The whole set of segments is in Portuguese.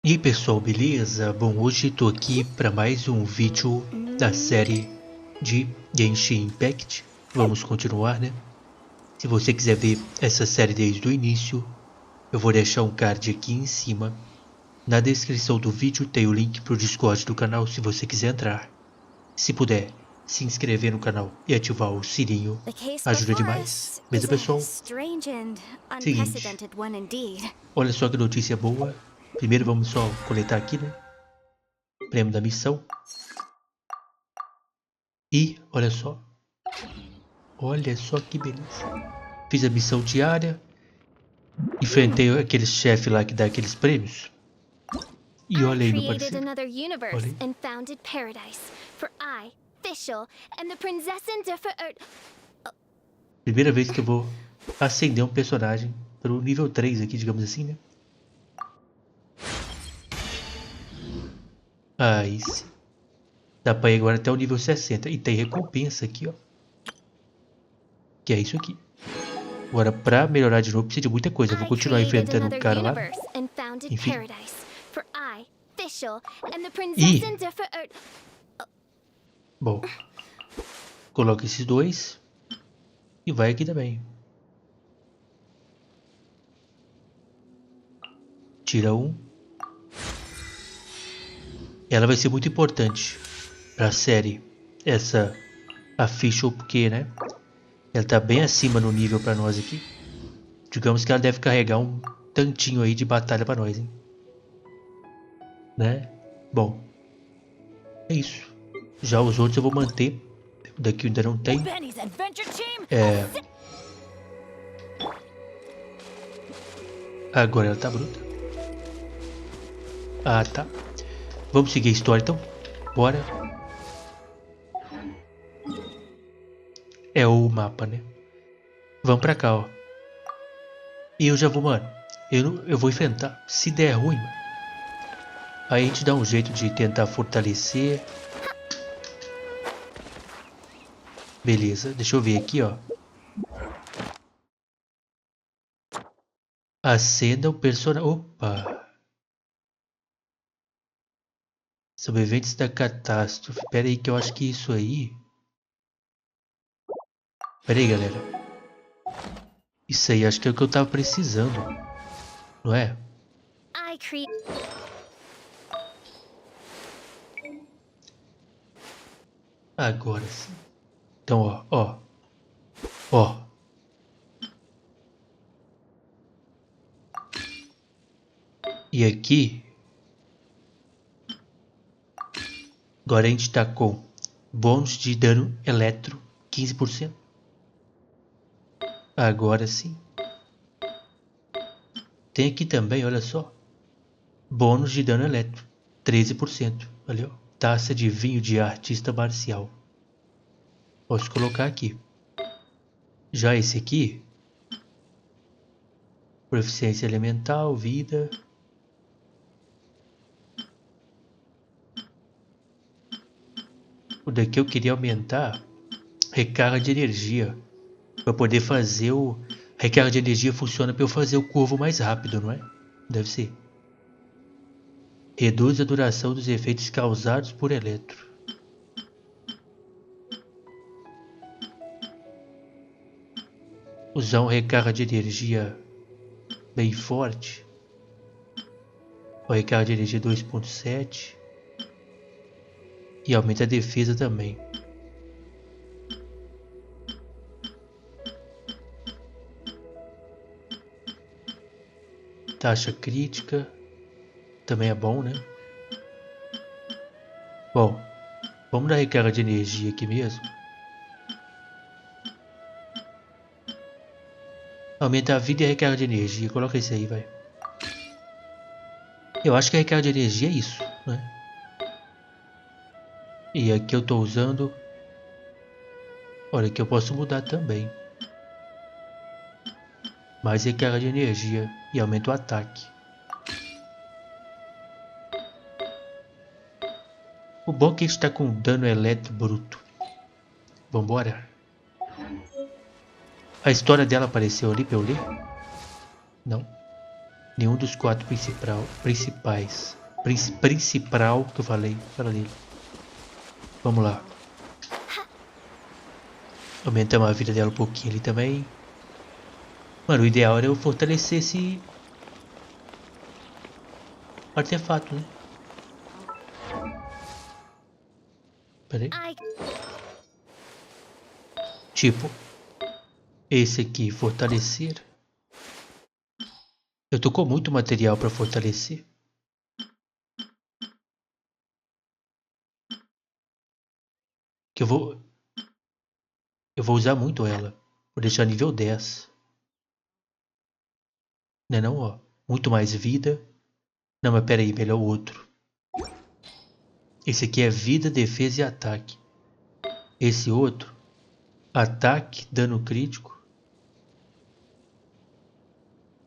E aí pessoal, beleza? Bom, hoje estou aqui para mais um vídeo da série de Genshin Impact. Vamos continuar, né? Se você quiser ver essa série desde o início, eu vou deixar um card aqui em cima. Na descrição do vídeo tem o link para o Discord do canal se você quiser entrar. Se puder, se inscrever no canal e ativar o sininho, ajuda demais. Beleza, pessoal? Seguinte, olha só que notícia boa. Primeiro vamos só coletar aqui, né? Prêmio da missão. E olha só que beleza. Fiz a missão diária, enfrentei aquele chefe lá que dá aqueles prêmios. E olha aí, meu parceiro. Olha aí. Primeira vez que eu vou acender um personagem pro nível 3 aqui, digamos assim, né? Aí sim. Dá pra ir agora até o nível 60. E tem recompensa aqui, ó. Que é isso aqui. Agora, pra melhorar de novo, precisa de muita coisa. Eu vou continuar enfrentando um cara lá. Enfim. E... bom. Coloca esses dois. E vai aqui também. Tira um. Ela vai ser muito importante pra série. Essa official, porque, né? Ela tá bem acima no nível pra nós aqui. Digamos que ela deve carregar um tantinho aí de batalha pra nós, hein? Né? Bom. É isso. Já os outros eu vou manter. Daqui ainda não tem. Agora ela tá bruta. Ah, tá. Vamos seguir a história então. Bora. É o mapa, né? Vamos pra cá, ó. E eu já vou, mano. Eu vou enfrentar. Se der ruim, mano. Aí a gente dá um jeito de tentar fortalecer. Beleza. Deixa eu ver aqui, ó. Acenda o personagem. Opa! Sobreviventes da catástrofe. Pera aí que eu acho que isso aí... pera aí, galera. Isso aí acho que é o que eu tava precisando. Não é? Agora sim. Então, ó. E aqui... agora a gente tá com bônus de dano eletro 15%. Agora sim. Tem aqui também, olha só. Bônus de dano eletro 13%. Olha, ó. Taça de vinho de artista marcial. Posso colocar aqui. Já esse aqui, proficiência elemental, vida. O daqui eu queria aumentar recarga de energia. Para poder fazer o... recarga de energia funciona para eu fazer o corvo mais rápido, não é? Deve ser. Reduz a duração dos efeitos causados por eletro. Usar um recarga de energia bem forte. O recarga de energia 2.7. E aumenta a defesa também. Taxa crítica. Também é bom, né? Bom, vamos dar recarga de energia aqui mesmo. Aumenta a vida e a recarga de energia. Coloca isso aí, vai. Eu acho que a recarga de energia é isso, né? E aqui eu tô usando... olha, aqui eu posso mudar também. Mais recarga de energia e aumenta o ataque. O bom é que a gente está com dano elétrico bruto. Vambora. A história dela apareceu ali pra eu ler? Não. Nenhum dos 4 principais. Principal que eu falei. Fala dele. Vamos lá. Aumentamos a vida dela um pouquinho ali também. Mano, o ideal era eu fortalecer esse artefato, né? Pera aí. Tipo, esse aqui, fortalecer. Eu tô com muito material pra fortalecer. Que eu vou usar muito ela. Vou deixar nível 10. Não é não, ó. Muito mais vida. Não, mas pera aí, melhor o outro. Esse aqui é vida, defesa e ataque. Esse outro, ataque, dano crítico.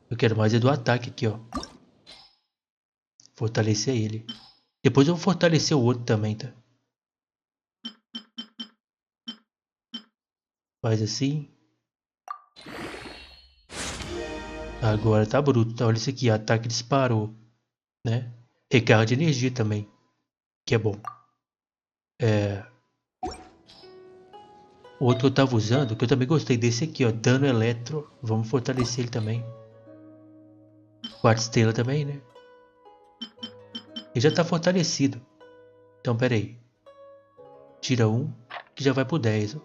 Eu quero mais é do ataque aqui, ó. Fortalecer ele. Depois eu vou fortalecer o outro também, tá? Faz assim. Agora tá bruto, tá? Olha isso aqui, ataque disparou, né? Recarga de energia também, que é bom. O outro que eu tava usando, que eu também gostei desse aqui, ó. Dano eletro. Vamos fortalecer ele também. 4 estrelas também, né? Ele já tá fortalecido. Então, pera aí. Tira 1, que já vai pro 10, ó.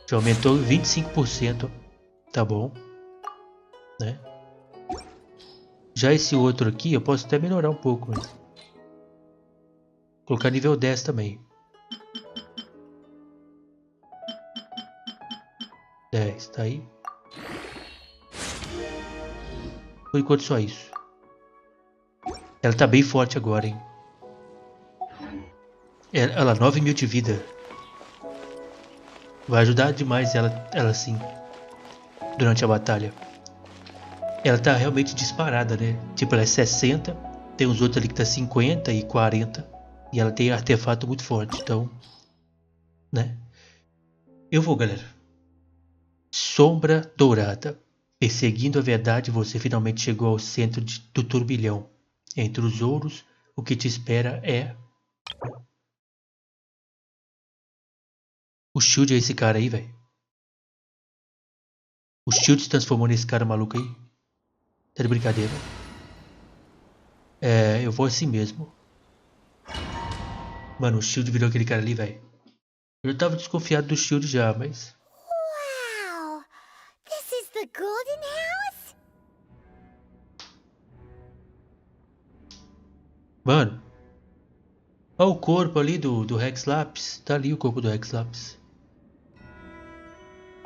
Já aumentou 25%, ó. Tá bom. Né? Já esse outro aqui, eu posso até melhorar um pouco. Mas... colocar nível 10 também. 10, tá aí. Por enquanto só isso. Ela tá bem forte agora, hein. Ela 9.000 de vida. Vai ajudar demais ela sim. Durante a batalha. Ela tá realmente disparada, né? Tipo, ela é 60. Tem os outros ali que tá 50 e 40. E ela tem artefato muito forte, então... né? Eu vou, galera. Sombra dourada. Perseguindo a verdade, você finalmente chegou ao centro do turbilhão. Entre os ouros, o que te espera é... O Shield é esse cara aí, velho. O Shield se transformou nesse cara maluco aí. Tá de brincadeira. Eu vou assim mesmo. Mano, o Shield virou aquele cara ali, velho. Eu tava desconfiado do Shield já, mas... Wow! This is the Golden House? Mano. Olha o corpo ali do Rex Lapis. Tá ali o corpo do Rex Lapis.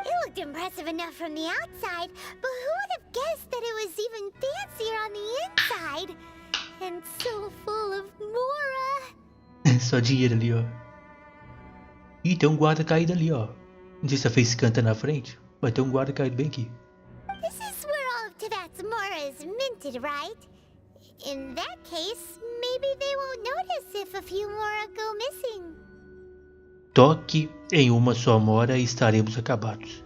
It looked impressive enough from the outside, but who would have guessed that it was even fancier on the inside? And so full of Mora. Só dinheiro ali, ó. Ih, tem um guarda caído ali, ó. Não sei se a Face canta na frente. Vai ter um guarda caído bem aqui. This is where all of Tibet's Mora is minted, right? In that case, maybe they won't notice if a few Mora go missing. Toque em uma só mora e estaremos acabados.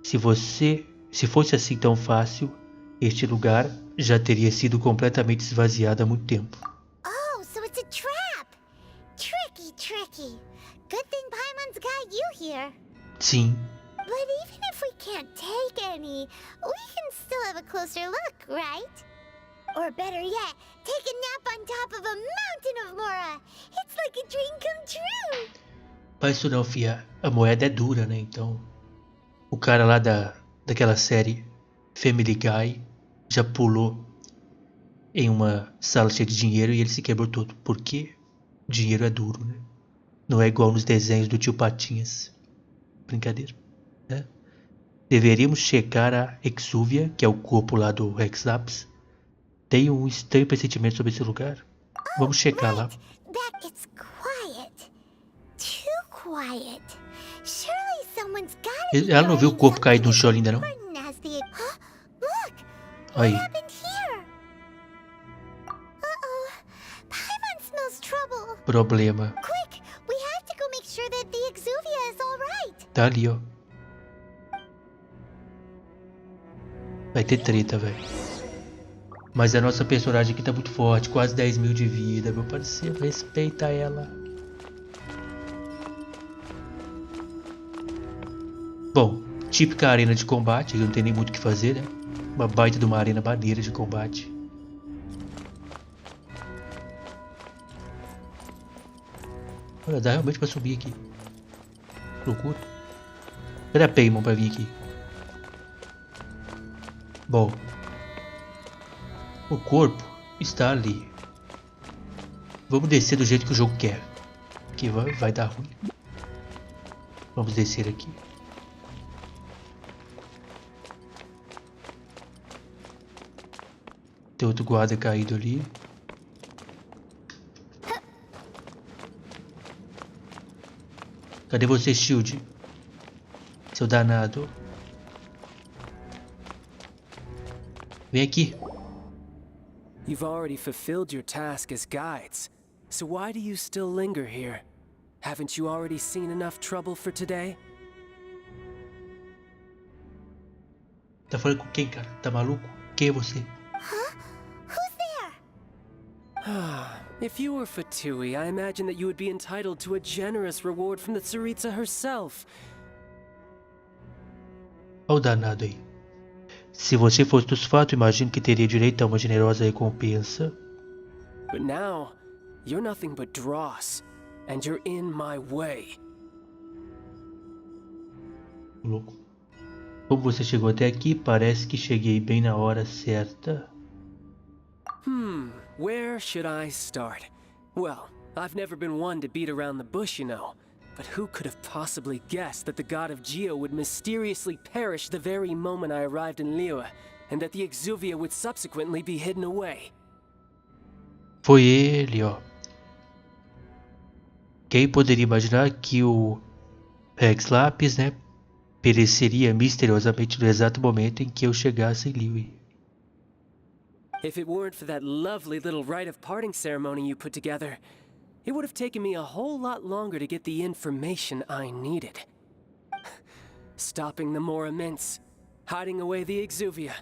Se fosse assim tão fácil, este lugar já teria sido completamente esvaziado há muito tempo. Oh, so it's a trap! Tricky, tricky. Good thing Paimon's got you here. Sim. But even if we can't take any, we can still have a closer look, right? Or better yet, take a nap on top of a mountain of Mora. It's like a dream come true. Mas isso não, fia. A moeda é dura, né? Então, o cara lá daquela série Family Guy já pulou em uma sala cheia de dinheiro e ele se quebrou todo. Porque dinheiro é duro, né? Não é igual nos desenhos do tio Patinhas. Brincadeira, né? Deveríamos checar a Exúvia, que é o corpo lá do Rex Lapis. Tenho um estranho pressentimento sobre esse lugar. Vamos checar lá. That it's quiet. Too quiet. Surely someone's gotta be Ela não viu o corpo caído no chão something ainda, não? important as the... Huh? Look! Aí. What happened here? Uh-oh. Paimon smells trouble. Problema. Quick! We have to go make sure that the Exuvia is all right. Tá ali, ó. Vai ter treta, velho. Mas a nossa personagem aqui tá muito forte, quase 10 mil de vida, meu parceiro. Respeita ela. Bom, típica arena de combate, não tem nem muito o que fazer, né? Uma baita de uma arena maneira de combate. Olha, dá realmente pra subir aqui. Loucura. Cadê a Paimon pra vir aqui? Bom, o corpo está ali. Vamos descer do jeito que o jogo quer. Que vai dar ruim. Vamos descer aqui. Tem outro guarda caído ali. Cadê você, Shield? Seu danado. Vem aqui. You've already fulfilled your task as guides, so why do you still linger here? Haven't you already seen enough trouble for today? Tá falando com quem, cara? Tá maluco? Quem é você? Huh? Who's there? If you were Fatui, I imagine that you would be entitled to a generous reward from the Tsaritsa herself. Olha o danado aí. Se você fosse dos fatos, imagino que teria direito a uma generosa recompensa. But now, you're nothing but dross, and you're in my way. Louco. Como você chegou até aqui, parece que cheguei bem na hora certa. Where should I start? Well, I've never been one to beat around the bush, you know. But who could have possibly guessed that the god of Geo would mysteriously perish the very moment I arrived in Liyue, and that the Exuvia would subsequently be hidden away? Foi ele, ó. Quem poderia imaginar que o Rex Lapis, né, pereceria misteriosamente no exato momento em que eu chegasse em Liyue? If it weren't for that lovely little rite of parting ceremony you put together, it would have taken me a whole lot longer to get the information I needed. Stopping the Mora Mints, hiding away the Exuvia.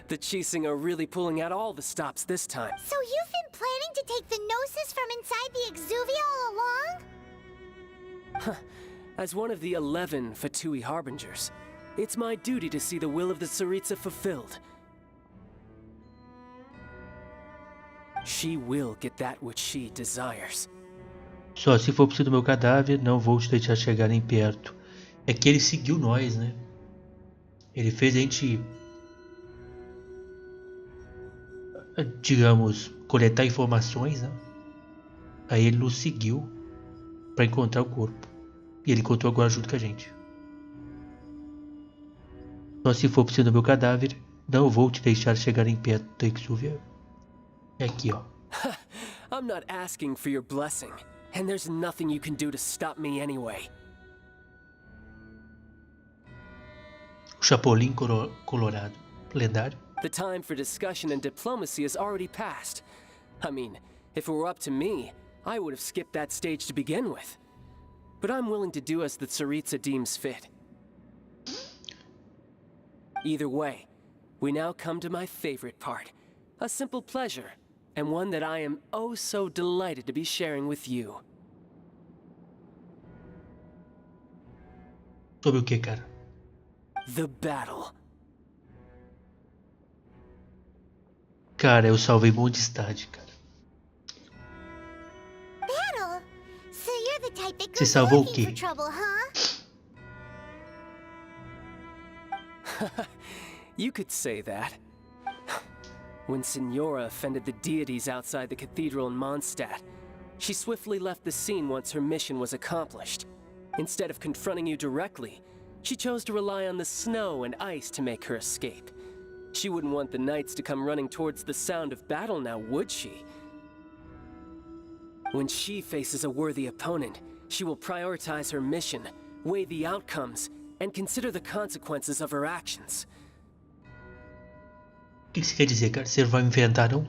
The Chising are really pulling out all the stops this time. So you've been planning to take the Gnosis from inside the Exuvia all along? As one of the 11 Fatui Harbingers, it's my duty to see the will of the Tsaritsa fulfilled. She will get that which she desires. Só se for preciso do meu cadáver, não vou te deixar chegar nem perto. É que ele seguiu nós, né? Ele fez a gente, digamos, coletar informações, né? Aí ele nos seguiu para encontrar o corpo. E ele encontrou agora junto com a gente. Só se for preciso do meu cadáver, não vou te deixar chegar nem perto da Exuvia. É aqui, ó. I'm not asking for your blessing, and there's nothing you can do to stop me anyway. O Chapolin Colorado. Lendário. The time for discussion and diplomacy has already passed. I mean, if it were up to me, I would have skipped that stage to begin with. But I'm willing to do as the Tsaritsa deems fit. Either way, we now come to my favorite part. A simple pleasure, and one that I am oh so delighted to be sharing with you. Sobre o que, cara? The battle. Cara, eu salvei Mondstadt, cara. Battle? So you're the type that Você goes salvou o looking for quê? trouble, huh? You could say that. When Signora offended the deities outside the cathedral in Mondstadt, she swiftly left the scene once her mission was accomplished. Instead of confronting you directly, she chose to rely on the snow and ice to make her escape. She wouldn't want the knights to come running towards the sound of battle now, would she? When she faces a worthy opponent, she will prioritize her mission, weigh the outcomes, and consider the consequences of her actions. O que você quer dizer, cara? Você não vai me enfrentar, não?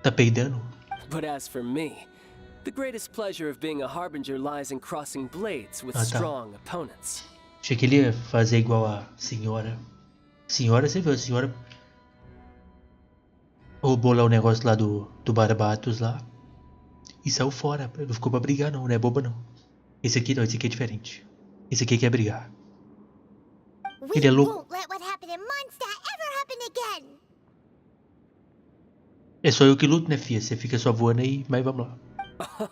Tá peidando? But as for me, the greatest pleasure of being a harbinger lies in crossing blades with Ah, tá. strong opponents. Achei que ele ia fazer igual a senhora. Senhora, você viu? A senhora roubou lá o negócio lá do Barbatos lá. E saiu fora. Não ficou pra brigar não, não é boba não. Esse aqui não, esse aqui é diferente. Esse aqui quer brigar. Ele é louco. É só eu que luto, né, filha? Você fica só voando aí, mas vamos lá.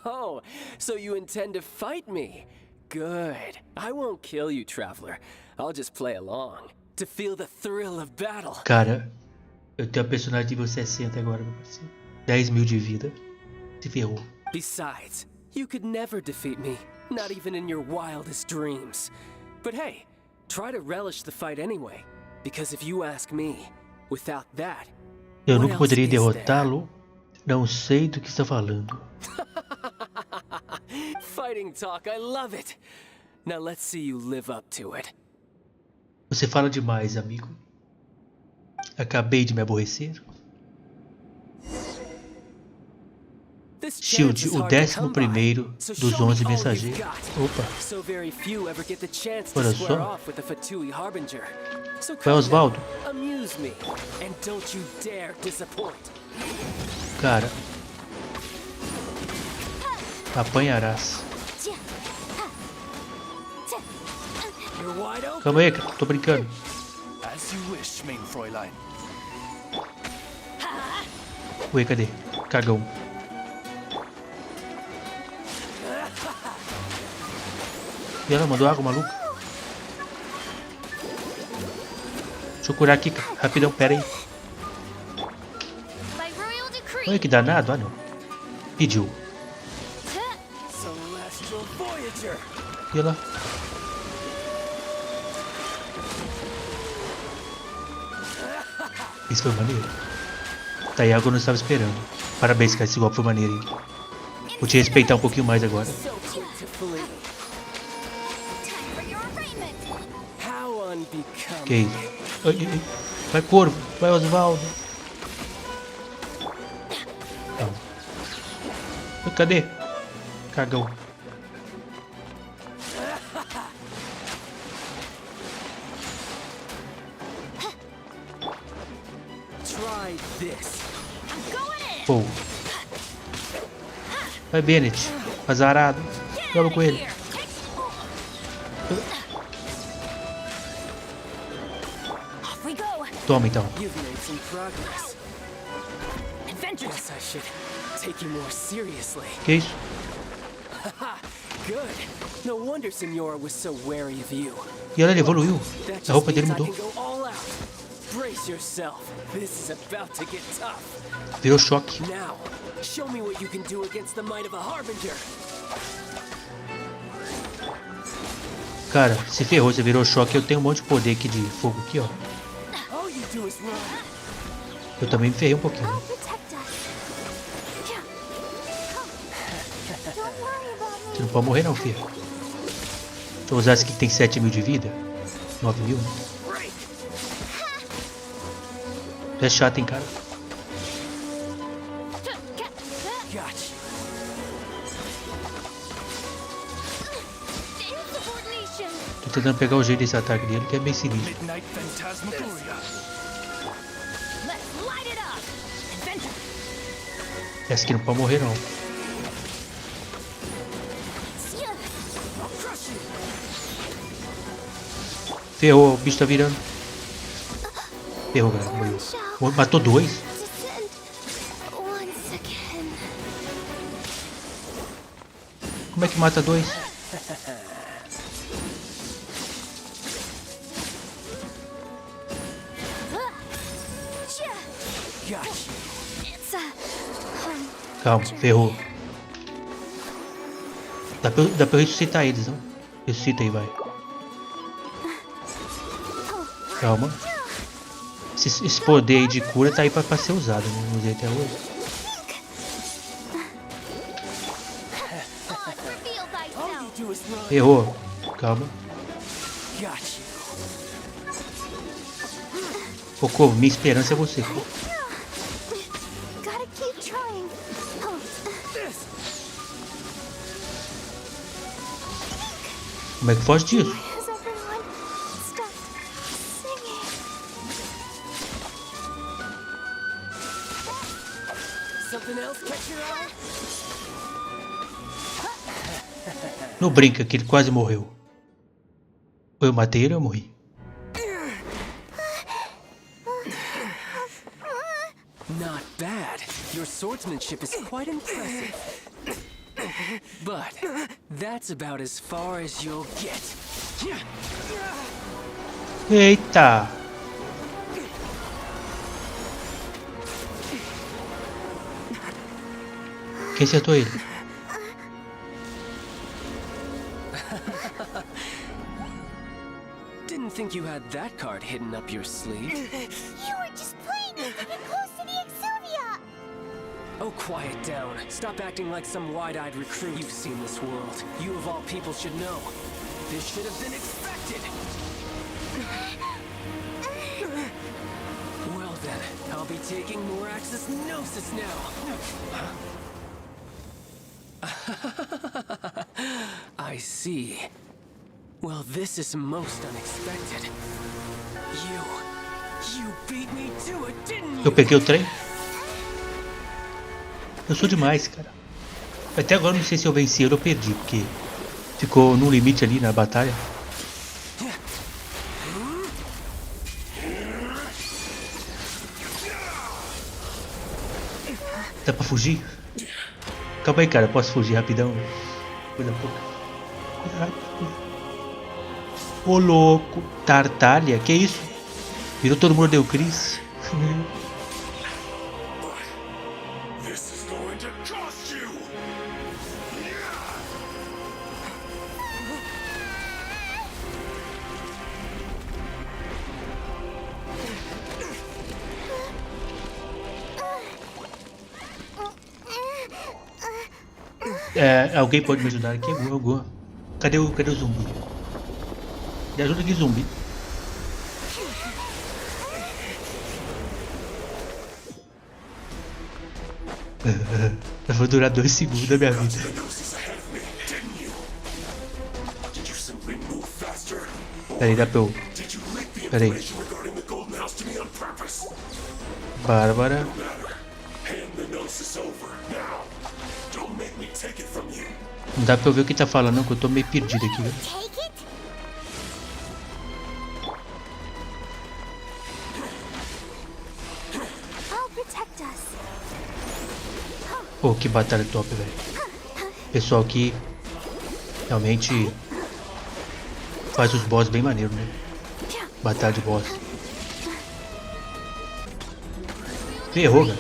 Oh, so you intend to fight me? Good. I won't kill you, traveler. I'll just play along to feel the thrill of battle. Cara, eu tenho a personagem nível 60 agora, meu parceiro. 10 mil de vida. Se ferrou. Besides, you could never defeat me, not even in your wildest dreams. But hey, try to relish the fight anyway, because if you ask me, without that, eu nunca poderia derrotá-lo. Não sei do que está falando. Fighting talk, I love it. Now let's see you live up to it. Você fala demais, amigo. Acabei de me aborrecer. Shield, o 11º dos 11 mensageiros. Opa. Olha só. Vai, Osvaldo. Cara. Apanharás. Calma aí, cara. Tô brincando. Ué, cadê? Cagão. E ela mandou água, maluco? Deixa eu curar aqui, cara. Rapidão, pera aí. Olha que danado. Ah, não. Pediu. E ela? Isso foi maneiro. Tá aí, algo eu não estava esperando. Parabéns, cara. Esse golpe foi maneiro, hein? Vou te respeitar um pouquinho mais agora. Que isso? Vai, corvo. Vai, Osvaldo. Não. Cadê? Cagão. Pô. Vai, Bennett. Azarado. Joga com ele. Toma então. Que isso? E olha, ele evoluiu. A roupa dele mudou. Virou choque. Cara, se ferrou, você virou choque. Eu tenho um monte de poder aqui de fogo aqui, ó. Eu também me ferrei um pouquinho. Você não pode morrer não, filho. Deixa eu usar esse aqui que tem 7 mil de vida. 9 mil. É chato, hein, cara. Tô tentando pegar o jeito desse ataque dele, que é bem sinistro. Essa aqui não pode morrer, não. Ferrou, o bicho tá virando. Ferrou, galera. Morreu. Matou 2. Como é que mata 2? Calma, ferrou. Dá pra eu ressuscitar eles, não? Ressuscita aí, vai. Calma. Esse poder aí de cura tá aí pra ser usado, né? Não usei até hoje. Errou. Calma. Ô, Corvo, minha esperança é você. Como é que foge disso? something else catch your eye? Não brinca que ele quase morreu. Ou eu matei ele ou eu morri? Not bad. Your swordsmanship is quite impressive. But that's about as far as you'll get. Eita! Quem acertou ele? Didn't think you had that card hidden up your sleeve. You were just playing it to get close to the Exuvia! Oh, quiet down. Stop acting like some wide-eyed recruit. You've seen this world. You of all people should know. This should have been expected. Well then, I'll be taking Morax's Gnosis now. I see. Well, this is most unexpected. You beat me to it, didn't you? Eu peguei o trem? Eu sou demais, cara. Até agora não sei se eu venci ou eu perdi, porque ficou no limite ali na batalha. Dá pra fugir? Calma aí, cara, posso fugir rapidão? Coisa pouca. Coisa rápida. Ô louco, Tartaglia, que isso? Virou todo mundo deu Cris. Alguém pode me ajudar aqui? Cadê o zumbi? Me ajuda aqui, zumbi. Vai durar 2 segundos da minha vida. Peraí, dá pra eu... Peraí. Bárbara. Não dá pra eu ver o que tá falando, não, que eu tô meio perdido aqui, né? Pô, que batalha top, velho. Pessoal que realmente faz os boss bem maneiros, né? Batalha de boss. Ferrou, velho.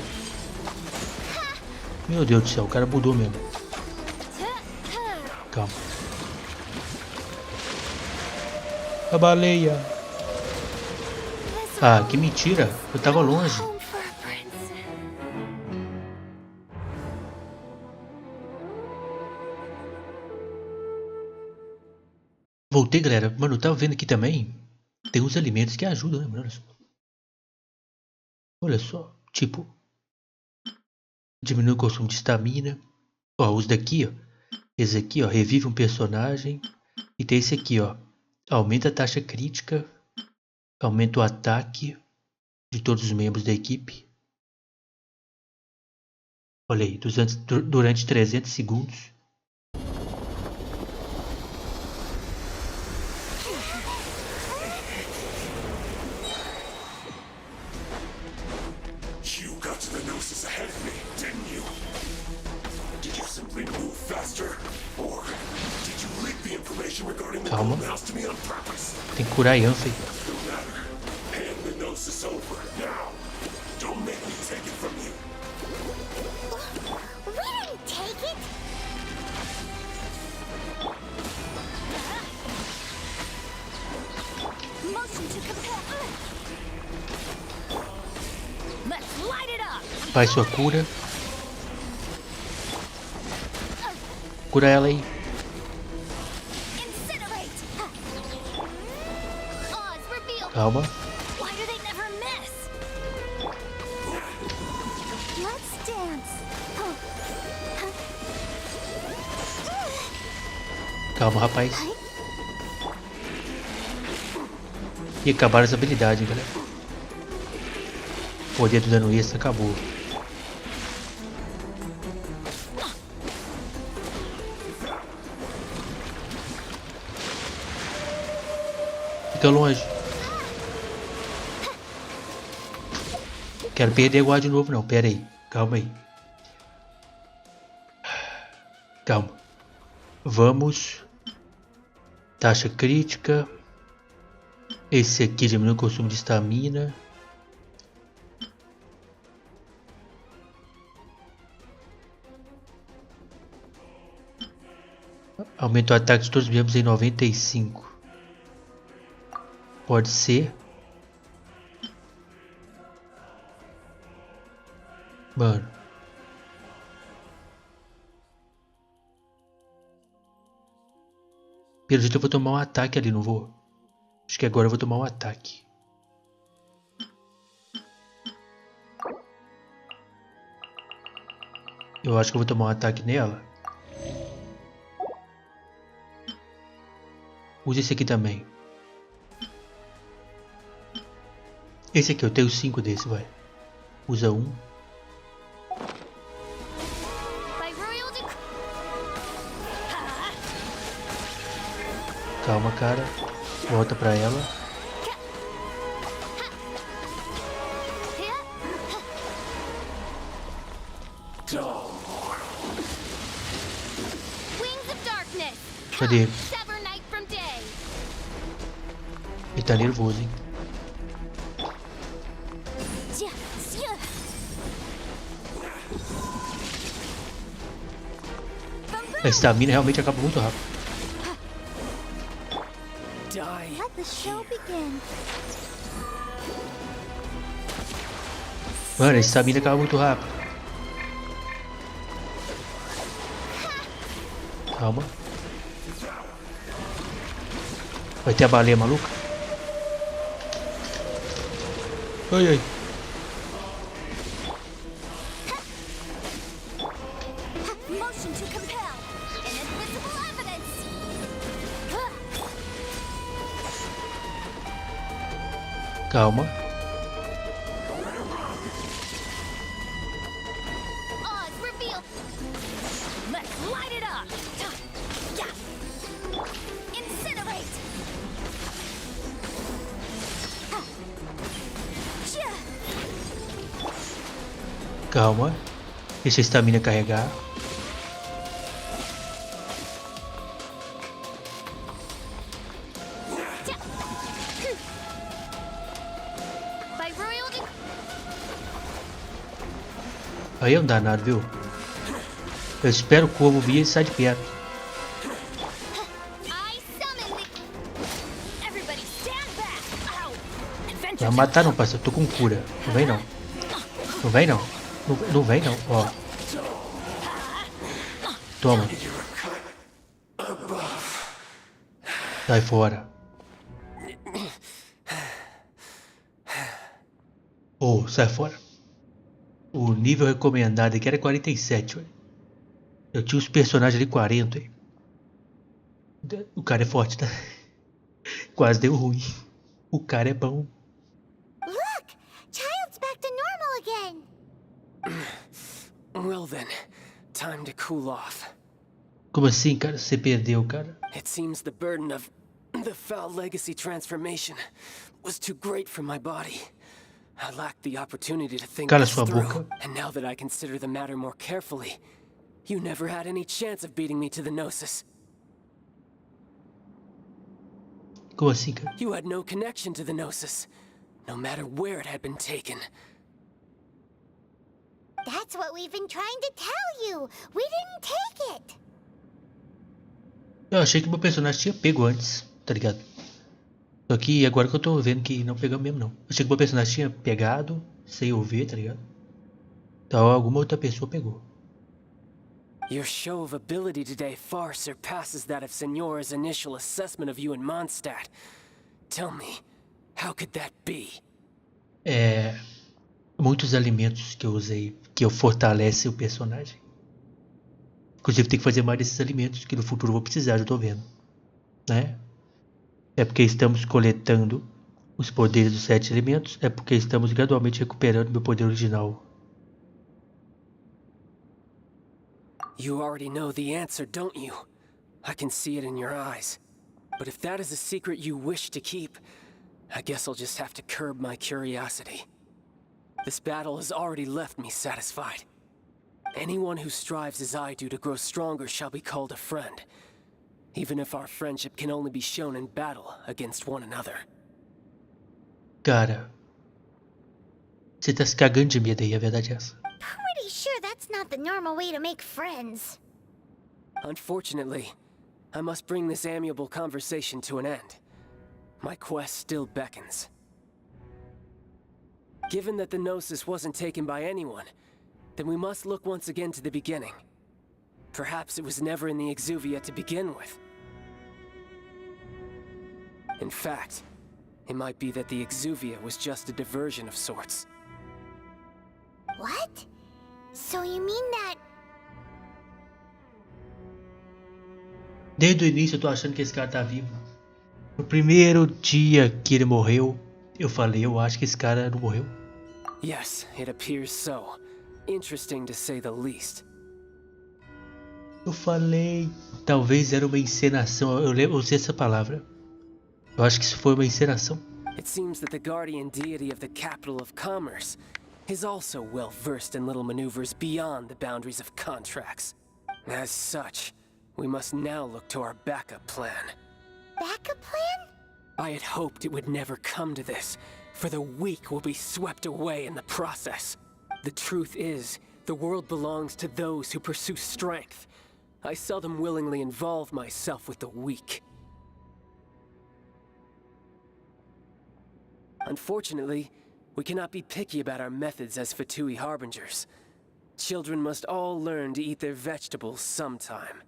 Meu Deus do céu, o cara mudou mesmo. Calma. A baleia. Ah, que mentira. Eu tava longe. Voltei, galera. Mano, eu tava vendo aqui também. Tem uns alimentos que ajudam, né, mano? Olha só. Tipo, diminui o consumo de estamina. Ó, os daqui, ó. Esse aqui, ó, revive um personagem. E tem esse aqui, ó. Aumenta a taxa crítica. Aumenta o ataque de todos os membros da equipe. Olha aí, durante 300 segundos. Calma. Tem que curar a Yanfei. Faz sua cura. Cura ela aí. Calma. Calma, rapaz. E acabaram as habilidades, galera. O poder do dano extra acabou. Fica longe. Quero perder igual de novo não, pera aí. Calma aí. Calma. Vamos. Taxa crítica. Esse aqui diminui o consumo de estamina. Aumenta o ataque de todos os membros em 95. Pode ser. Mano. Pelo jeito eu vou tomar um ataque ali, não vou? Acho que agora eu vou tomar um ataque. Eu acho que eu vou tomar um ataque nela. Usa esse aqui também. Esse aqui, eu tenho 5 desse, vai. Usa um. Calma, cara. Volta pra ela. Cadê ele? Ele tá nervoso, hein? A estamina realmente acaba muito rápido. Let the show begin. Mano, a estamina acaba muito rápido. Calma. Vai ter a baleia maluca? Ai, ai. Motion to compel. Inadmissible evidence. Calma. Oz reveal. Let's light it up. Incinerate. Calma. Deixa a estamina carregar. Aí é um danado, viu? Eu espero o corvo vir e sair de perto. Não vai matar não, parceiro. Eu tô com cura. Não vem não. Não vem não. Não vem não, ó. Toma. Sai fora. Oh, sai fora. O nível recomendado aqui era 47, ué. Eu tinha os personagens ali 40, ué. O cara é forte, tá? Quase deu ruim. O cara é bom. Look! Child's back to normal again. Well then, time to cool off. Como assim, cara? Você perdeu, cara? It seems the burden of the foul legacy transformation was too great for my body. I lacked the opportunity to think Cala this sua through, boca. and now that I consider the matter more carefully, you never had any chance of beating me to the Gnosis. Como assim, cara? You had no connection to the Gnosis, no matter where it had been taken. That's what we've been trying to tell you. We didn't take it. Eu achei que meu personagem tinha pego antes, tá ligado? Só que agora que eu tô vendo que não pegou mesmo, não. Eu achei que meu personagem tinha pegado, sem eu ver, tá ligado? Então alguma outra pessoa pegou. Your show of ability today far surpasses that of Signora's initial assessment of you in Mondstadt. Tell me, how could that be? Muitos alimentos que eu usei, que eu fortalece o personagem. Inclusive tem que fazer mais desses alimentos, que no futuro eu vou precisar, eu tô vendo. Né? É porque estamos coletando os poderes dos 7 elementos, é porque estamos gradualmente recuperando meu poder original. You already know the answer, don't you? I can see it in your eyes. But if that is a secret you wish to keep, I guess I'll just have to curb my curiosity. This battle has already left me satisfied. Anyone who strives as I do to grow stronger shall be called a friend, even if our friendship can only be shown in battle against one another. Cara, você tá se cagando de medo aí, a verdade é essa. Pretty sure that's not the normal way to make friends. Unfortunately, I must bring this amiable conversation to an end. My quest still beckons. Given that the Gnosis wasn't taken by anyone, then we must look once again to the beginning. Perhaps it was never in the Exuvia to begin with. In fact, it might be that the Exuvia was just a diversion of sorts. What? So you mean that... Desde o início eu tô achando que esse cara tá vivo. No primeiro dia que ele morreu, eu falei, eu acho que esse cara não morreu. Yes, it appears so. Interesting to say the least. Eu falei, talvez era uma encenação, eu usei essa palavra. Eu acho que isso foi uma encenação. It seems that the guardian deity of the capital of commerce is also well versed in little maneuvers beyond the boundaries of contracts. As such, we must now look to our backup plan. Backup plan? I had hoped it would never come to this, for the weak will be swept away in the process. The truth is, the world belongs to those who pursue strength. I seldom willingly involve myself with the weak. Unfortunately, we cannot be picky about our methods as Fatui harbingers. Children must all learn to eat their vegetables sometime.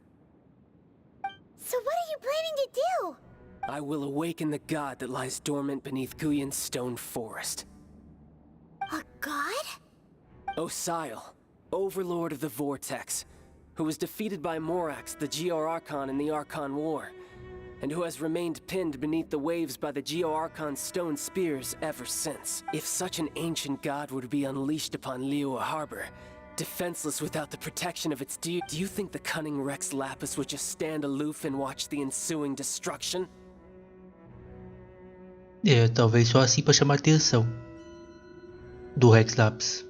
So what are you planning to do? I will awaken the god that lies dormant beneath Guyon's stone forest. A god? Osial, overlord of the Vortex, who was defeated by Morax, the Geo-Archon in the Archon War, and who has remained pinned beneath the waves by the Geo-Archon's stone spears ever since. If such an ancient god were to be unleashed upon Liyue Harbor, defenseless without the protection of its do you think the cunning Rex Lapis would just stand aloof and watch the ensuing destruction? É, talvez só assim pra chamar a atenção do Rex Lapis.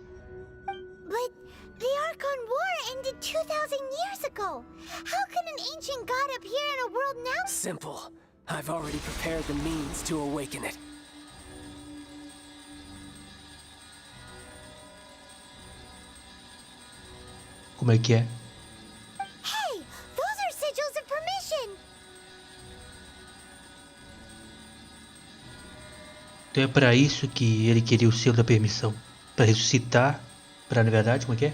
But the Archon War ended 2,000 years ago. How can an ancient god appear in a world now? Simple. I've already prepared the means to awaken it. Como é que é? Hey, those are sigils of permission. Então é pra isso que ele queria o selo da permissão. Pra ressuscitar, pra na verdade, como é que é?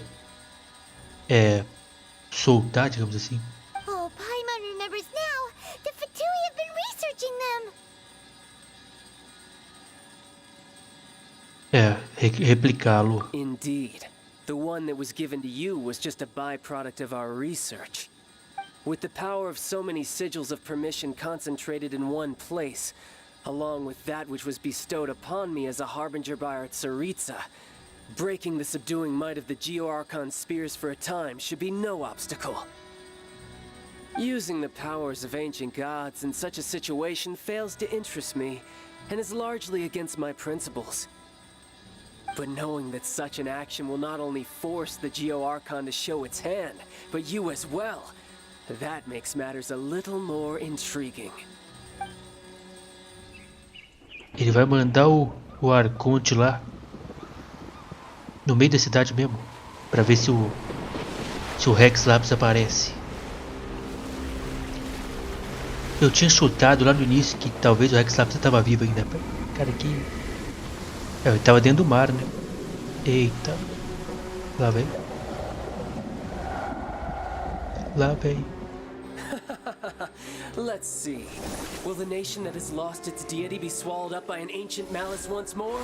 É, soltar, digamos assim. Oh, Paimon remembers now. The Fatui have been researching them. É, replicá-lo. Indeed. The one that was given to you was just a byproduct of our research. With the power of so many sigils of permission concentrated in one place, along with that which was bestowed upon me as a harbinger by our Tsaritsa, breaking the subduing might of the Geo-Archon spears for a time should be no obstacle. Using the powers of ancient gods in such a situation fails to interest me, and is largely against my principles. But knowing that such an action will not only force the Geo-Archon to show its hand, but you as well, that makes matters a little more intriguing. Ele vai mandar o Arconte lá no meio da cidade mesmo, pra ver se o Rex Lapis aparece. Eu tinha chutado lá no início que talvez o Rex Lapis estava vivo ainda. Cara, que... É, ele tava dentro do mar, né? Eita. Lá vem. Lá vem. Let's see. Will the nation that has lost its deity be swallowed up by an ancient malice once more?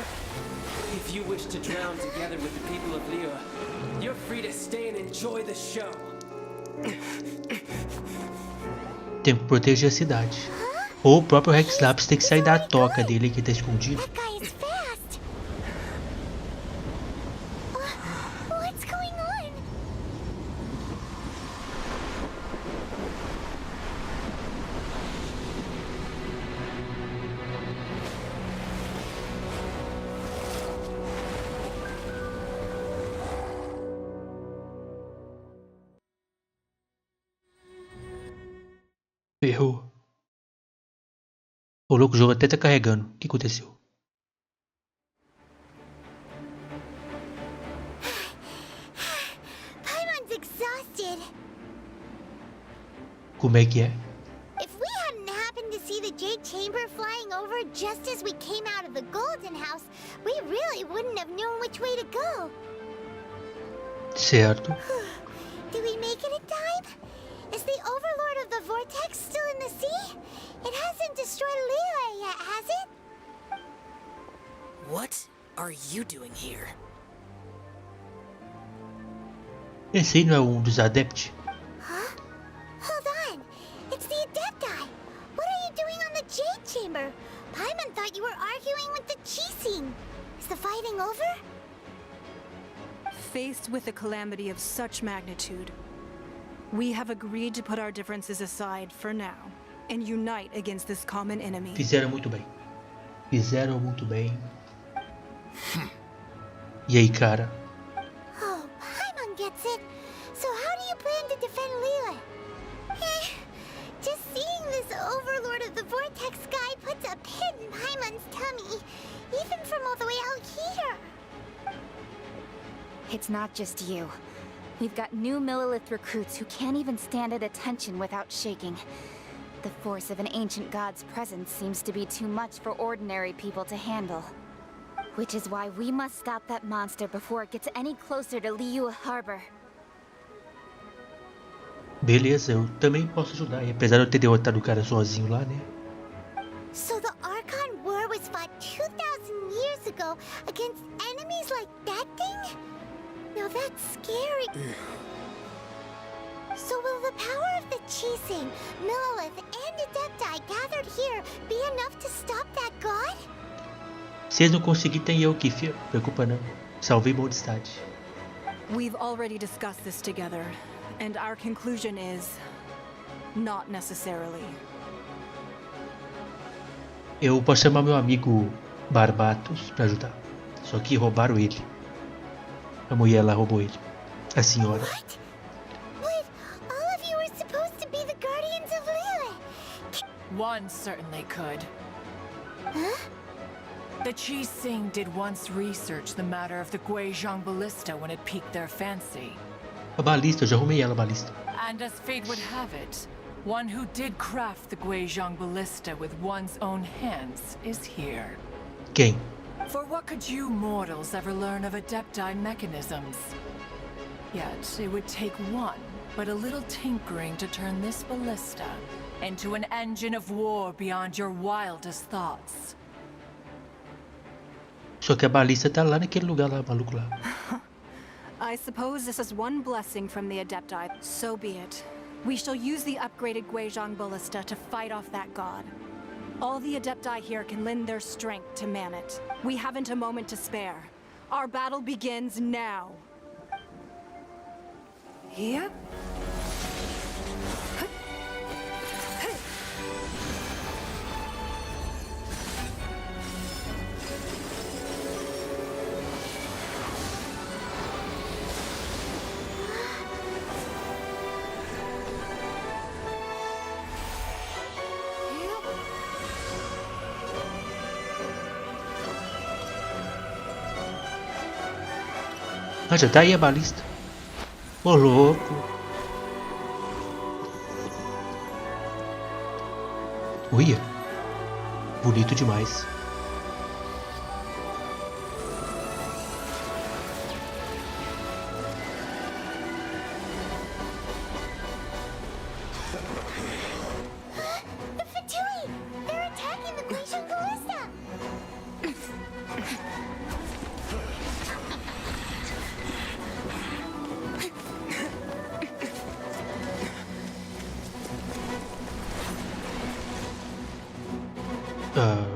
If you wish to drown together with the people of Liyue, you're free to stay and enjoy the show. Tem que proteger a cidade. Ou o próprio Rex Lapis tem que sair da toca dele que tá escondido. That guy is fast. What's going on? Ferrou. Ô louco, o jogo até tá carregando. O que aconteceu? Paimon's exhausted. Como é que é? If we hadn't happened to see the Jade Chamber flying over just as we came out of the Golden House, we really wouldn't have known which way to go. Certo. Did we make it in time? Is the Overlord of the Vortex still in the sea? It hasn't destroyed Liyue yet, has it? What are you doing here? Esse aí não é um dos adeptos? Huh? Hold on. It's the Adepti. What are you doing on the Jade Chamber? Paimon thought you were arguing with the Chising. Is the fighting over? Faced with a calamity of such magnitude, we have agreed to put our differences aside for now and unite against this common enemy. Fizeram muito bem. Fizeram muito bem. E aí, cara? Oh, Paimon gets it. So how do you plan to defend Liyue? Just seeing this Overlord of the Vortex guy puts a pit in Paimon's tummy, even from all the way out here. It's not just you. We've got new Millilith recruits who can't even stand at attention without shaking. The force of an ancient god's presence seems to be too much for ordinary people to handle. Which is why we must stop that monster before it gets any closer to Liyue Harbor. Beleza, eu também posso ajudar. E apesar de eu ter derrotado o cara sozinho lá, né? So the Archon War was fought 2,000 years ago against enemies like that thing? Now that's scary. So will the power of the Chising, Millilith, and Adepti gathered here be enough to stop that god? Se eles não conseguirem, tem eu aqui, filho. Preocupa não. Salvei Mondstadt. We've already discussed this together, and our conclusion is not necessarily. Eu posso chamar meu amigo Barbatos pra ajudar. Só que roubaram ele. A mulher lá roubou ele. A senhora. What? But all of you were supposed to be the guardians of Liyue. One certainly could. Huh? The Chising did once research the matter of the Guizhong ballista when it piqued their fancy. A balista, eu já arrumei ela, a balista. And as fate would have it, one who did craft the Guizhong ballista with one's own hands is here. Quem? For what could you mortals ever learn of Adepti mechanisms? Yet it would take one, but a little tinkering to turn this ballista into an engine of war beyond your wildest thoughts. Só que a balista tá lá naquele lugar lá, maluco lá. I suppose this is one blessing from the Adepti. So be it. We shall use the upgraded Guizhong ballista to fight off that god. All the Adepti here can lend their strength to man it. We haven't a moment to spare. Our battle begins now. Yep. Ah, já tá aí a balista. Ô louco. Uia. Bonito demais. The Fatui! They're attacking the Guizhong ballista!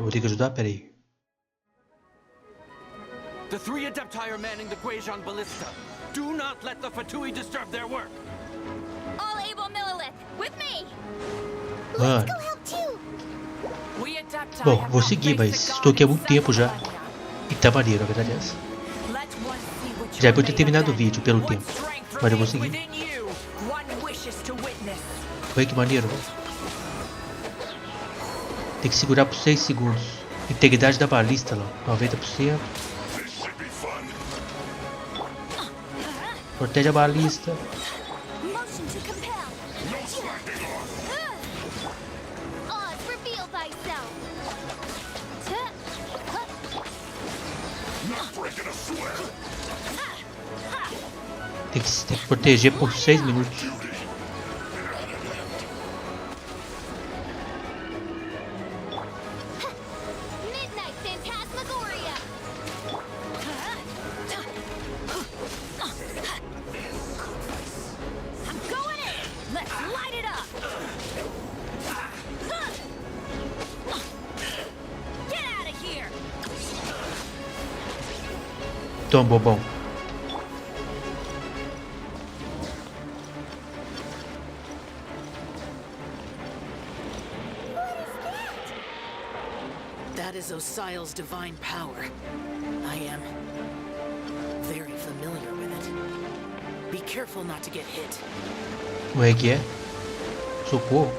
Vou ter que ajudar? Pera aí. The three Adepti are manning the Guizhong ballista. Do not let the Fatui disturb their work. All able Millilith, with me! Mano. Go help too! We Adepti Bom, have vou not seguir, faced mas the estou aqui há god muito tempo já. Tartaglia. E tá maneiro, a verdade é essa. Let one see what Já you're vou ter made terminado o of then. vídeo pelo What tempo. strength Mas eu vou remains seguir. within you, one wishes to witness. Olha que maneiro. Tem que segurar por 6 segundos. Integridade da balista lá, 90%. Protege a balista. Motion to compel. Oz, reveal thyself. Tem que proteger por 6 minutos. Midnight Phantasmagoria. I'm going in. Let's light it up. Get out of here. Toma, bobão. That is Osial's divine power. I am very familiar with it. Be careful not to get hit. Como é que é? Socorro.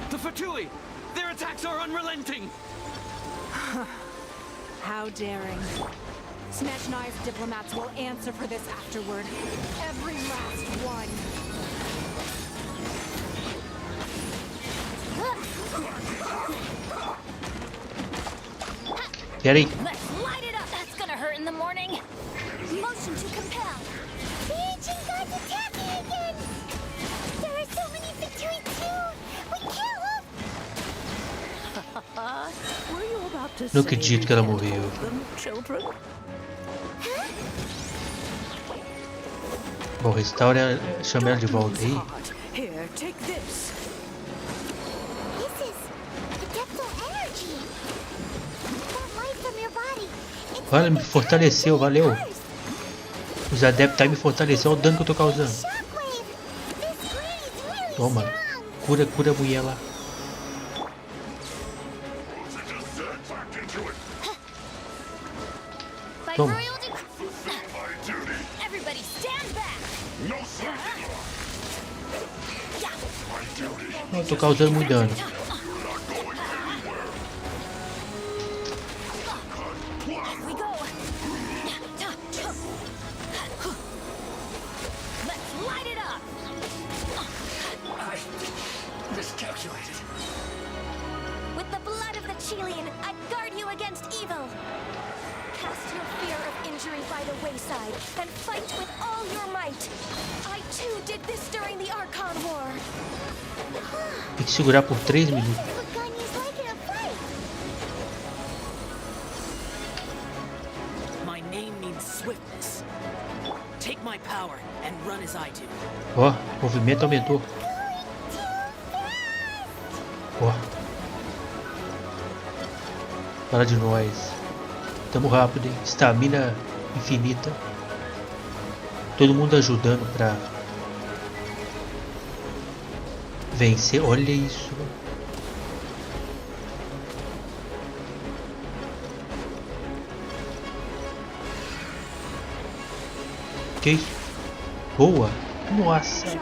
The Fatui! Their attacks are unrelenting! How daring. Snatch Knives diplomats will answer for this afterward. Every last one. Pera aí. Let's light it up. That's gonna hurt in the morning. Motion to compel. The ancient gods attacking again. There are so many Fatui too. We kill them. Were you about to Não acredito que ela morreu. children? Bom, restaura, chama ela de volta aí. Here, take this. This is adeptal energy. That light from your body. It's Olha, like me a fortaleceu, valeu. curse. Os adeptos me fortaleceu. Olha o dano que eu tô causando. Shockwave. This green is really Toma. strong. Cura a mulher lá. By Toma. royal everybody stand back. Eu tô causando muito dano. Here we go. Let's light it up. I miscalculated. With the blood of the Chilean, I guard you against evil. Cast your fear of injury by the wayside and fight with all your might. I too did this during the Archon War. Tem que segurar por 3 minutos. This is what Ganya's like in a fight. My name means swiftness. Take my power and run as I do. Ó, o movimento aumentou. Ó. Fala de nós. Tamo rápido, hein? Estamina infinita. Todo mundo ajudando pra vencer. Olha isso. Que isso? Boa. Nossa. Strong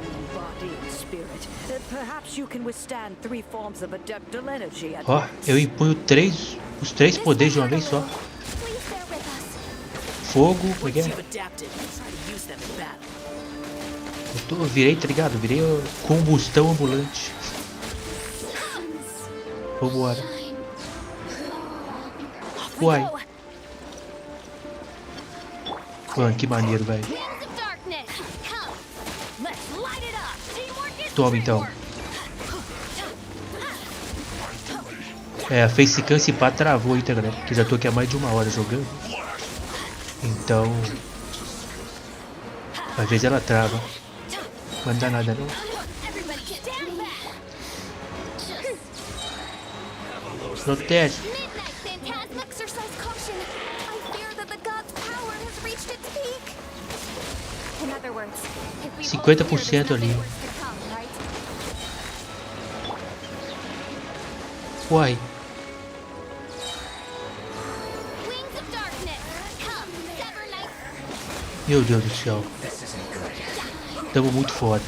in body and spirit. Perhaps you can withstand 3 forms of adeptal energy at Ó, once. eu impunho os três poderes de uma vez só. Please bear with us. Fogo, como é que Once é? you've adapted, try to use them in battle. Eu virei, tá ligado? Virei combustão ambulante. Vambora. Uai. Mano, que maneiro, velho. Winds of darkness, come. Let's light it up. Teamwork is Toma então. teamwork. É, a facecam se pá travou aí, tá, galera? Porque já tô aqui há mais de 1 hora jogando. Então... às vezes ela trava. Mas não dá nada não. Everybody stand back. Protege. Midnight Phantasm exercise caution. I fear that the god's power has reached its peak. In other words, if we 50% ali. Uai. Wings of darkness, come. Sever night. Meu Deus do céu. This isn't good. Tamo muito forte.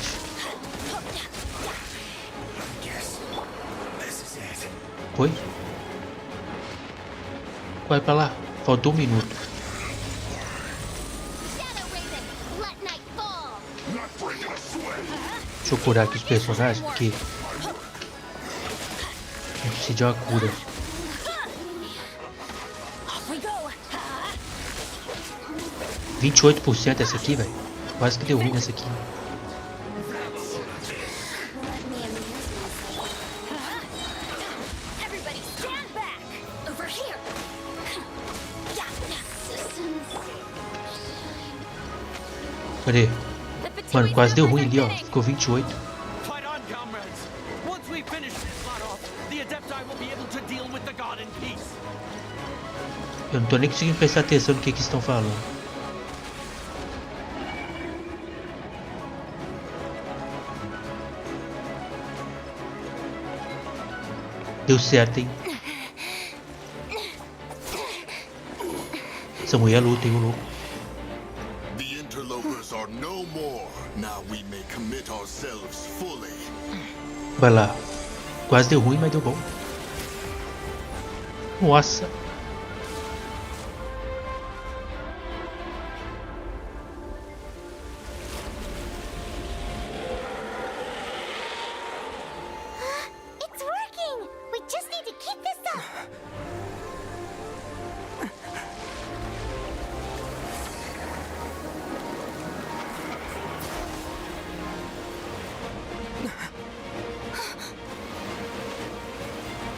Foi? Vai pra lá. Faltou 1 minuto. Deixa eu curar aqui os personagens, porque a gente precisa de uma cura. — 28% essa aqui, velho. Quase que deu ruim nessa aqui. Cadê? Mano, quase deu ruim ali, ó. Ficou 28. Fight on, comrades. Once we finish this lot off, the Adepti will be able to deal with the god in peace. Eu não tô nem conseguindo prestar atenção no que estão falando. Deu certo, hein? Essa mulher luta, hein, o louco. The interlopers are no more. Now we may commit ourselves fully. Vai lá. Quase deu ruim, mas deu bom. Nossa. It's working! We just need to keep this up!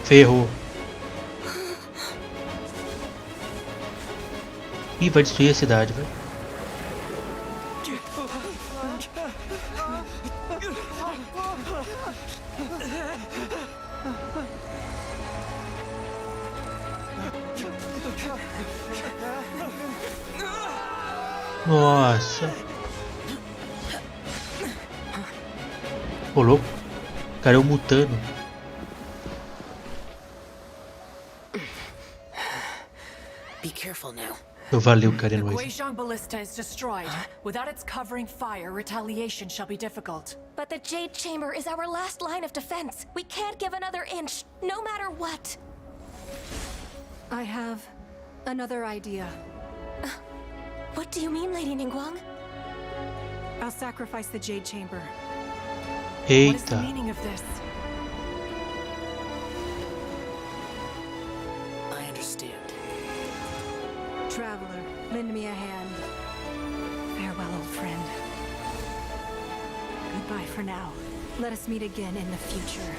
Ferrou. Ih, vai destruir a cidade, velho. Nossa. Ô, louco. Cara, é um mutano. Be careful now. Valeu, cara, é The nóis. Guizhong Ballista is destroyed. Without its covering fire, retaliation shall be difficult. But the Jade Chamber is our last line of defense. We can't give another inch, no matter what. I have another idea. What do you mean, Lady Ningguang? I'll sacrifice the Jade Chamber. What is the Eita. meaning of this? I understand. Traveler, lend me a hand. Farewell, old friend. Goodbye for now. Let us meet again in the future.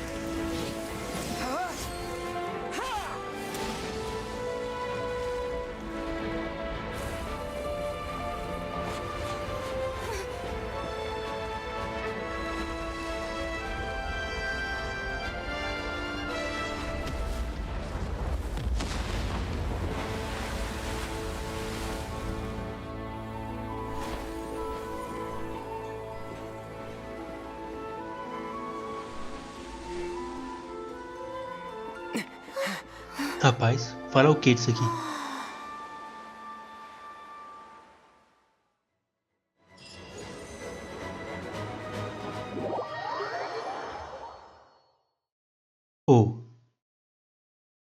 Rapaz, fala o que disso aqui? Oh,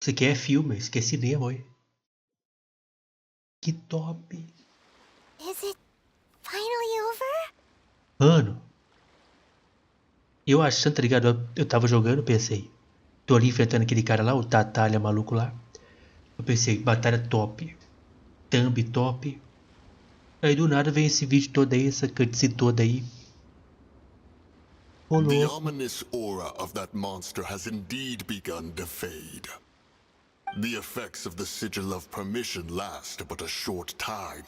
isso aqui é filme, isso aqui é cinema, oi. Que top. Is it finally over? Mano, eu achando, tá ligado? Eu tava jogando, pensei. Tô ali enfrentando aquele cara lá, o Tartaglia maluco lá. Eu pensei, batalha top. Thumb top. Aí do nada vem esse vídeo todo aí, essa cutscene toda aí. Ô, The louco. ominous aura of that monster has indeed begun to fade. The effects of the sigil of permission last but a short time.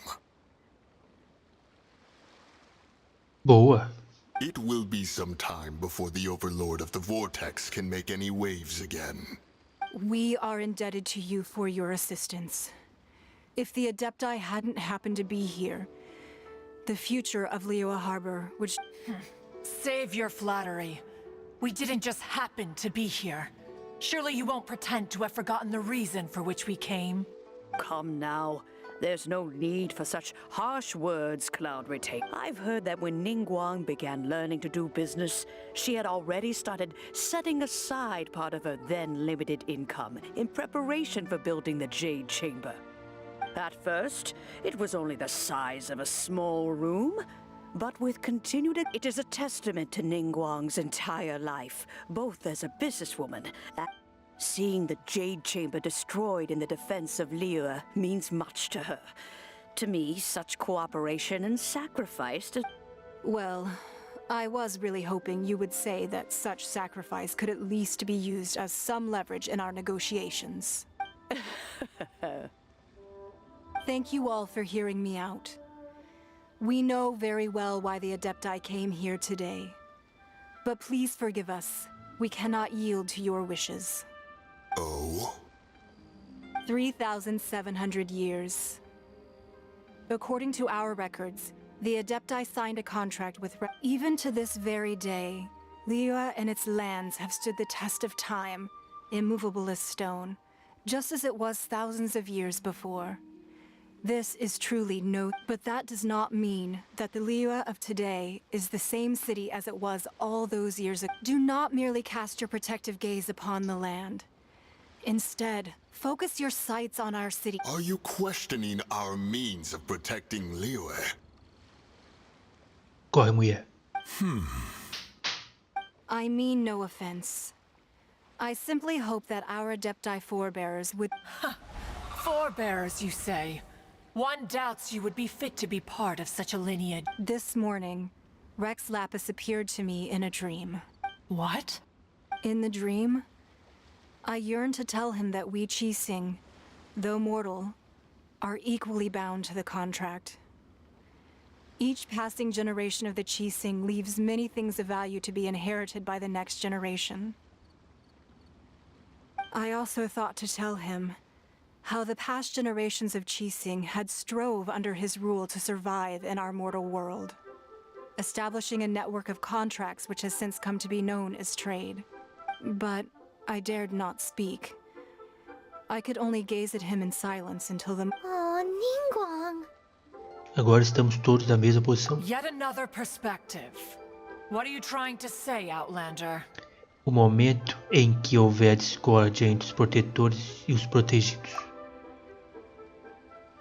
Boa. It will be some time before the Overlord of the Vortex can make any waves again. We are indebted to you for your assistance. If the Adepti hadn't happened to be here, the future of Liyue Harbor would... Save your flattery. We didn't just happen to be here. Surely you won't pretend to have forgotten the reason for which we came? Come now. There's no need for such harsh words, Cloud Retake. I've heard that when Ningguang began learning to do business, she had already started setting aside part of her then limited income in preparation for building the Jade Chamber. At first, it was only the size of a small room, but with continued... It is a testament to Ningguang's entire life, both as a businesswoman and... Seeing the Jade Chamber destroyed in the defense of Liyue means much to her. To me, such cooperation and sacrifice to... Well, I was really hoping you would say that such sacrifice could at least be used as some leverage in our negotiations. Thank you all for hearing me out. We know very well why the Adepti came here today. But please forgive us. We cannot yield to your wishes. Oh? 3,700 years. According to our records, the Adepti signed a contract with... Even to this very day, Liyue and its lands have stood the test of time, immovable as stone, just as it was thousands of years before. This is truly but that does not mean that the Liyue of today is the same city as it was all those years ago. Do not merely cast your protective gaze upon the land. Instead, focus your sights on our city. Are you questioning our means of protecting Liyue? Corre, mulher. I mean no offense. I simply hope that our Adepti forebears would... Forebears, you say? One doubts you would be fit to be part of such a lineage. This morning, Rex Lapis appeared to me in a dream. What? In the dream, I yearned to tell him that we Qixing, though mortal, are equally bound to the contract. Each passing generation of the Qixing leaves many things of value to be inherited by the next generation. I also thought to tell him how the past generations of Qixing had strove under his rule to survive in our mortal world, establishing a network of contracts which has since come to be known as trade. But I dared not speak. I could only gaze at him in silence until the... Oh, Ningguang. Agora estamos todos na mesma posição. Yet another perspective. What are you trying to say, Outlander? O momento em que houver discórdia entre os protetores e os protegidos.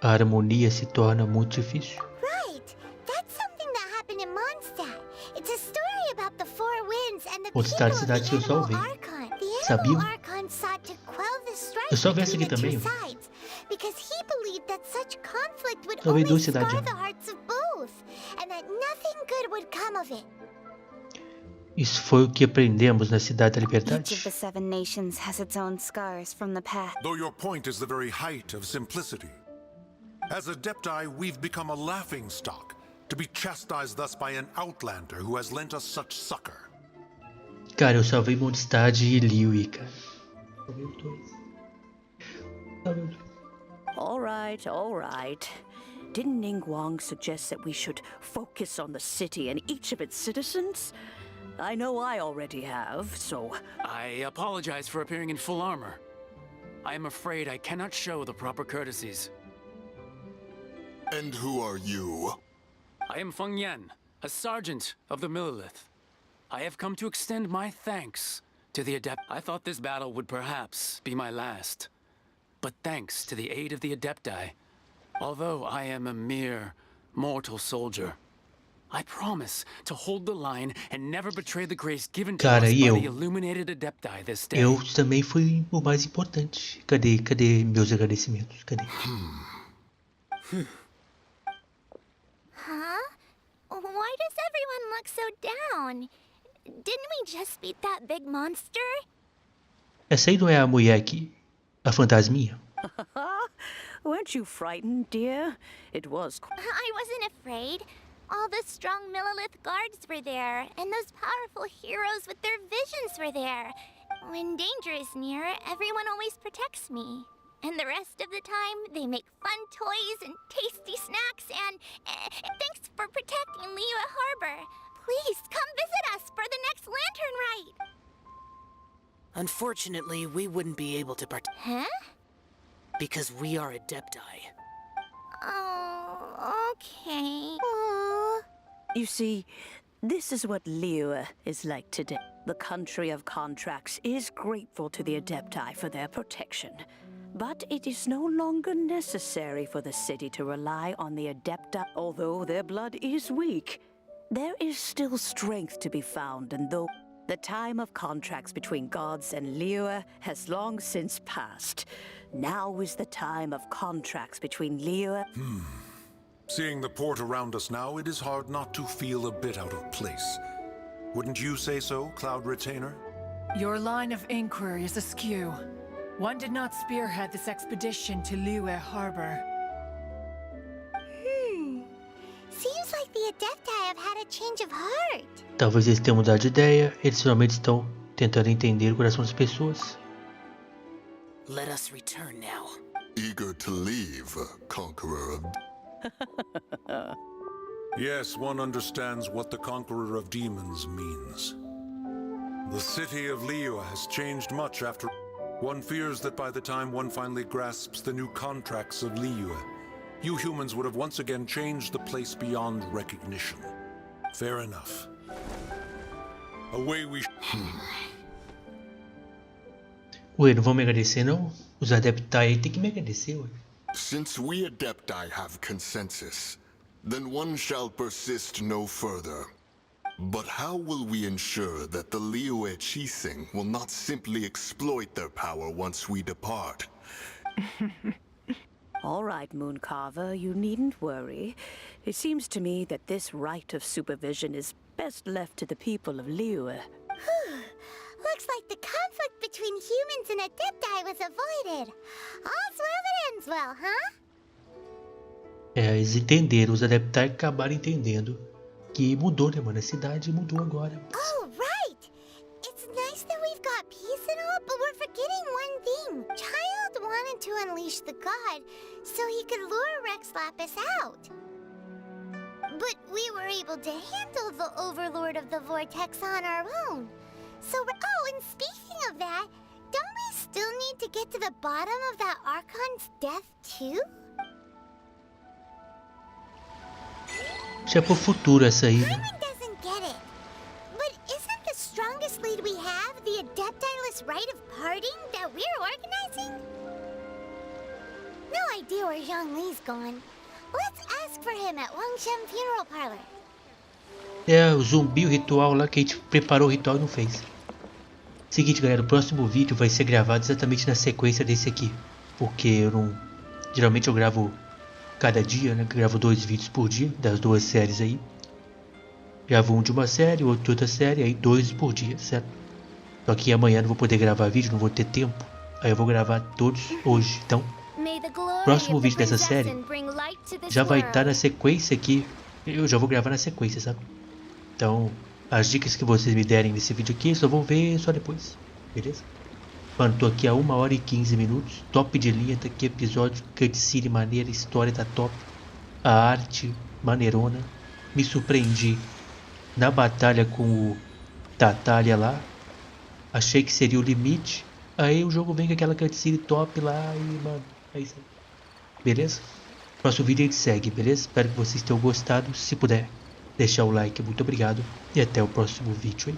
A harmonia se torna muito difícil. Right. That's something that happened in Mondstadt. It's a story about the four winds and the Mondstadt, people of cidade the que eu só Animal ouvi. Archon. The Sabia? Animal Archon sought to quell the strife Eu só vi essa between aqui the two também. sides, because he believed that such conflict would Só vi only duas scar cidades. the hearts of both, and that nothing good would come of it. Isso foi o que aprendemos na Cidade da Each Liberdade. of the 7 nations has its own scars from the past. Though your point is the very height of simplicity. As Adepti, we've become a laughingstock, to be chastised thus by an outlander who has lent us such succor. Cara, eu salvei Mondstadt e Liyue, cara. Salvei os dois. Salvei os dois. All right. Didn't Ningguang suggest that we should focus on the city and each of its citizens? I know I already have, so... I apologize for appearing in full armor. I am afraid I cannot show the proper courtesies. And who are you? I am Feng Yan, a sergeant of the Millilith. I have come to extend my thanks to the Adept. I thought this battle would perhaps be my last. But thanks to the aid of the Adepti, although I am a mere mortal soldier, I promise to hold the line and never betray the grace given to Cara, us e by eu? the illuminated Adepti this day. Eu também fui o mais importante. Cadê meus agradecimentos? Cadê? Huh? Why does everyone look so down? Didn't we just beat that big monster? Essa aí não é a mulher aqui? A fantasminha? Weren't you frightened, dear? It was... I wasn't afraid. All the strong Millilith guards were there, and those powerful heroes with their visions were there. When danger is near, everyone always protects me. And the rest of the time, they make fun toys and tasty snacks, and thanks for protecting Liyue Harbor. Please, come visit us for the next lantern rite. Unfortunately, we wouldn't be able to Huh? because we are Adepti. Oh, okay. Aww. You see, this is what Liyue is like today. The country of contracts is grateful to the Adepti for their protection. But it is no longer necessary for the city to rely on the Adepti. Although their blood is weak, there is still strength to be found, and though the time of contracts between gods and Liyue has long since passed, now is the time of contracts between Liyue. Seeing the port around us now, it is hard not to feel a bit out of place. Wouldn't you say so, Cloud Retainer? Your line of inquiry is askew. One did not spearhead this expedition to Liyue Harbor. Seems like the Adepti have had a change of heart. Talvez eles tenham mudado de ideia. Eles realmente estão tentando entender o coração das pessoas. Let us return now. Eager to leave, Conqueror of... Yes, one understands what the Conqueror of Demons means. The city of Liyue has changed much after... One fears that by the time one finally grasps the new contracts of Liyue, you humans would have once again changed the place beyond recognition. Fair enough. Away we... Ué, não vão me agradecer não? Os Adepti aí tem que me agradecer, ué. Since we Adepti have consensus, then one shall persist no further. But how will we ensure that the Liyue Chising will not simply exploit their power once we depart? All right, Mooncarver, you needn't worry. It seems to me that this right of supervision is best left to the people of Liyue. Looks like the conflict between humans and Adepti was avoided. All's well that ends well, huh? É, eles entenderam, os Adepti acabaram entendendo que mudou, né, mano? A cidade mudou agora. Oh, right! It's nice that we've got peace and all, but we're forgetting one thing. Child wanted to unleash the god so he could lure Rex Lapis out. But we were able to handle the Overlord of the Vortex on our own. So, oh, and speaking of that, don't we still need to get to the bottom of that Archon's death, too? Já é pro futuro essa aí, né? Hyman doesn't get it. But isn't the strongest lead we have the Adepti-less rite of parting that we're organizing? No idea where Zhongli's gone. Let's ask for him at Wangshen Funeral Parlor. É, o zumbi, o ritual lá que a gente preparou o ritual e não fez. Seguinte, galera, o próximo vídeo vai ser gravado exatamente na sequência desse aqui. Porque eu não... Geralmente eu gravo cada dia, né? Gravo 2 vídeos por dia, das 2 séries aí. Gravo um de uma série, outro de outra série, aí 2 por dia, certo? Só que amanhã não vou poder gravar vídeo, não vou ter tempo. Aí eu vou gravar todos hoje, então... O próximo vídeo dessa série já vai estar na sequência aqui. Eu já vou gravar na sequência, sabe? Então, as dicas que vocês me derem nesse vídeo aqui, só vão ver só depois, beleza? Mano, tô aqui a 1 hora e 15 minutos. Top de linha, tá aqui episódio, cutscene maneira, história tá top. A arte, maneirona. Me surpreendi na batalha com o Tartaglia lá. Achei que seria o limite. Aí o jogo vem com aquela cutscene top lá e, mano, é isso aí. Beleza? Próximo vídeo a gente segue, beleza? Espero que vocês tenham gostado. Se puder, deixar o like, muito obrigado. E até o próximo vídeo, hein?